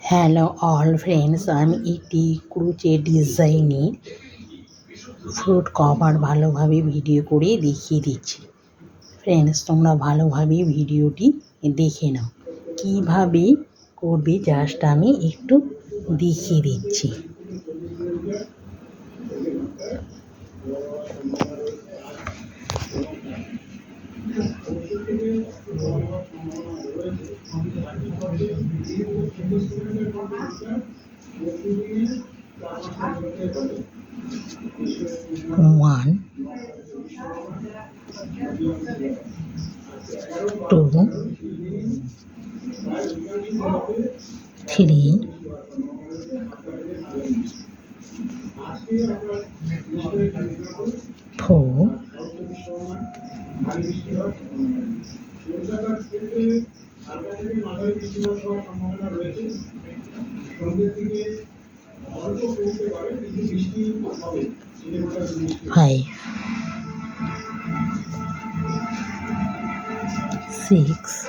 Hello all friends, আমি একটি ক্রুচে ডিজাইনের ফ্রুট কভার ভালোভাবে ভিডিও করে দেখিয়ে দিচ্ছি। ফ্রেন্ডস, তোমরা ভালোভাবে ভিডিওটি দেখে নাও। কীভাবে করবে জাস্ট আমি একটু দেখিয়ে দিচ্ছি। One, two, three, four, 5, 6,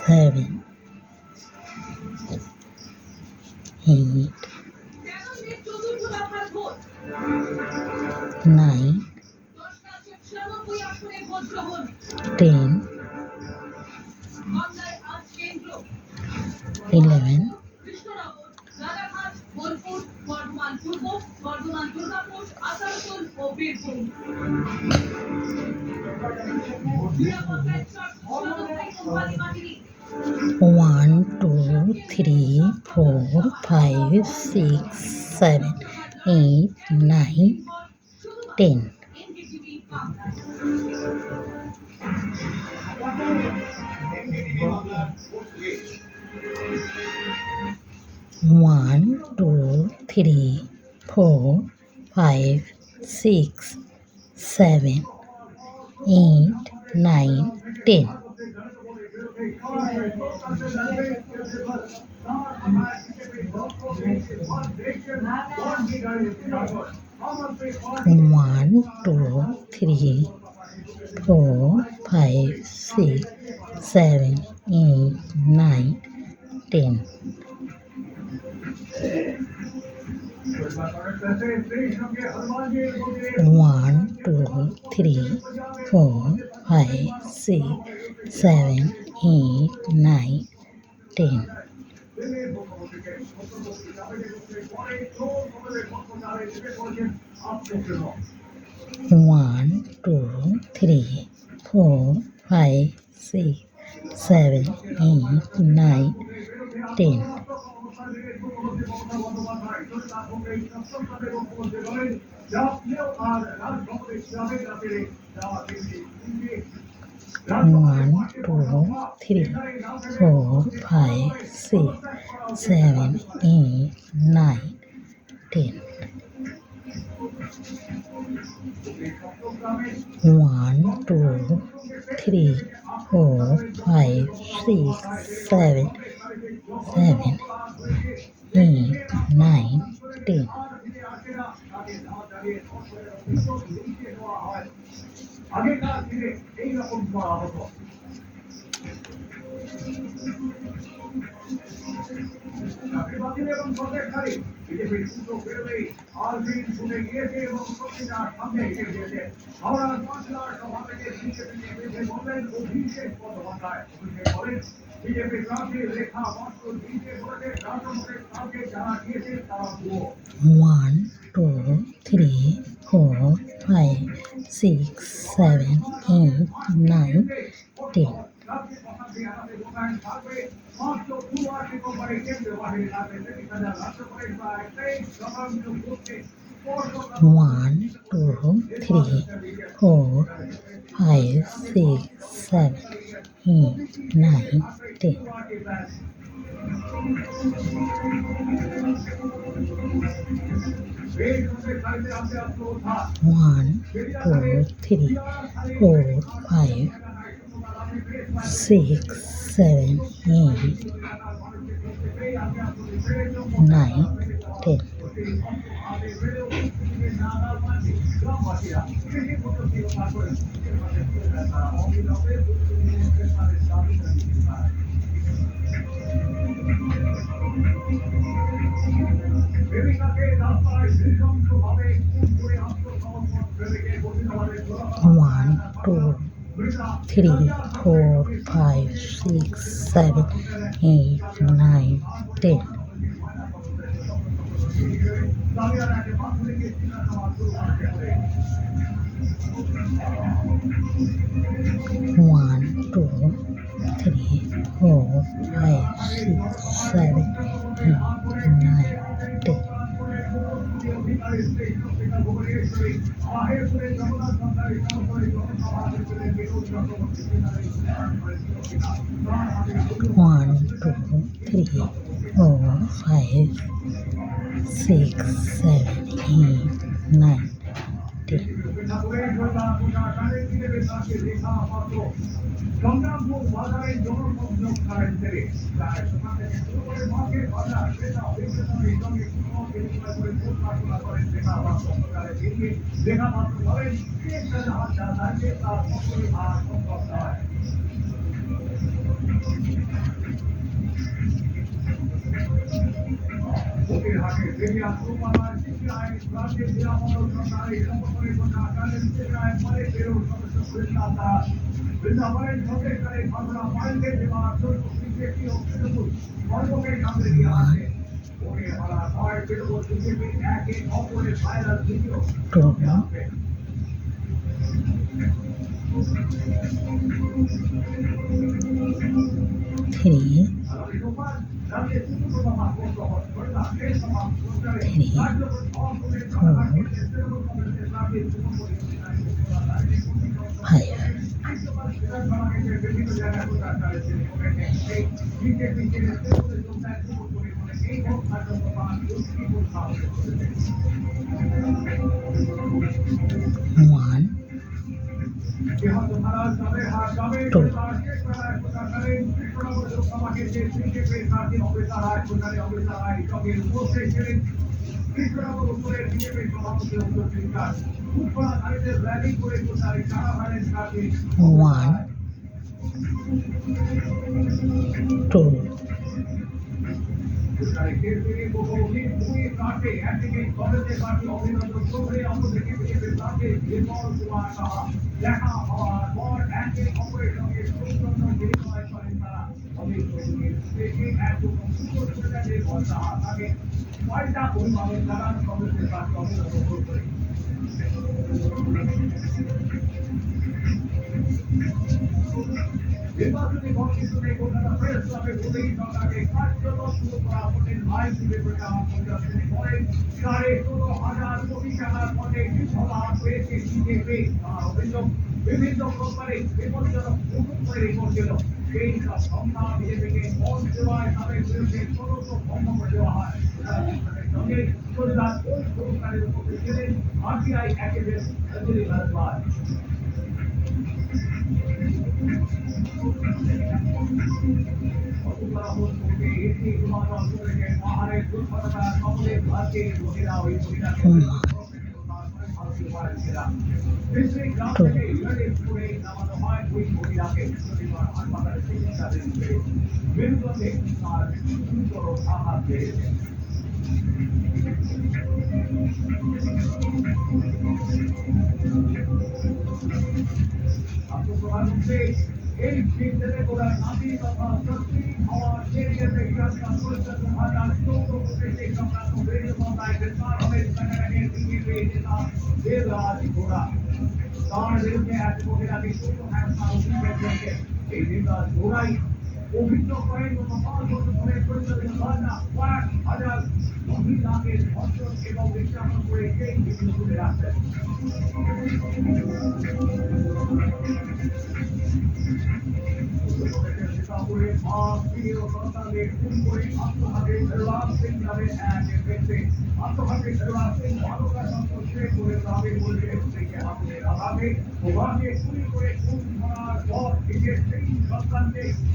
7, 8, 9, 10, 11, 1, 2, 3, 4, 5, 6, 7, 8, 9, 10. 1, 2, 3, 4, 5, 6, 7, 8, 9, 10. 1, 2, 3, 4, 5, 6, 7, 8, 9, 10. 1, 2, 3, 4, 5, 6, 7, 8, 9, 10. 1, 2, 3, 4, 5, 6, 7, 8, 9, 10. 1, 2, 3, 4, 5, 6, 7, 8, 9, 10. 1, 2, 3, 4, 5, 6, 7, 8, 9, 10. 1, 2, 3, 4, 5, 6, 7, 8, 9, 10. 1, 2, 3, 4, 5, 6, 7, 8, 9, 10. 1, 2, 3, 4, 5, 6, 7, 8, 9, 10. 1 2 3 4 5 6 7 8 9 10 1 2 3 4 5 6 7 8 9 10 1 2 3 4 5 6 7 8 9 10 2 3 1 2 1 2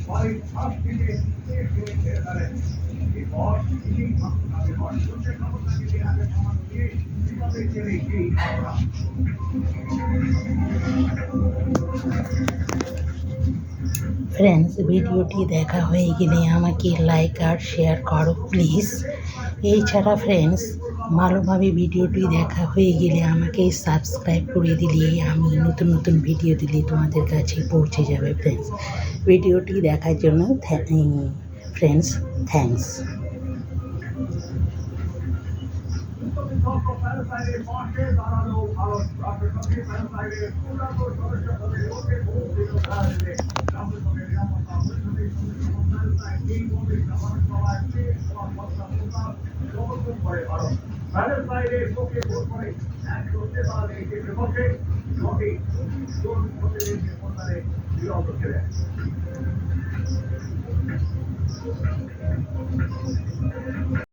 পরে সব থেকে ফ্রেন্ডস, ভিডিওটি দেখা হয়ে গেলে আমাকে লাইক আর শেয়ার করো প্লিজ। এছাড়া ফ্রেন্ডস, ভালোভাবে ভিডিওটি দেখা হয়ে গেলে আমাকে সাবস্ক্রাইব করে দিলে আমি নতুন নতুন ভিডিও দিলে তোমাদের কাছে পৌঁছে যাবে ফ্রেন্ডস। ভিডিওটি দেখার জন্য ফ্রেন্ডস থ্যাঙ্কস।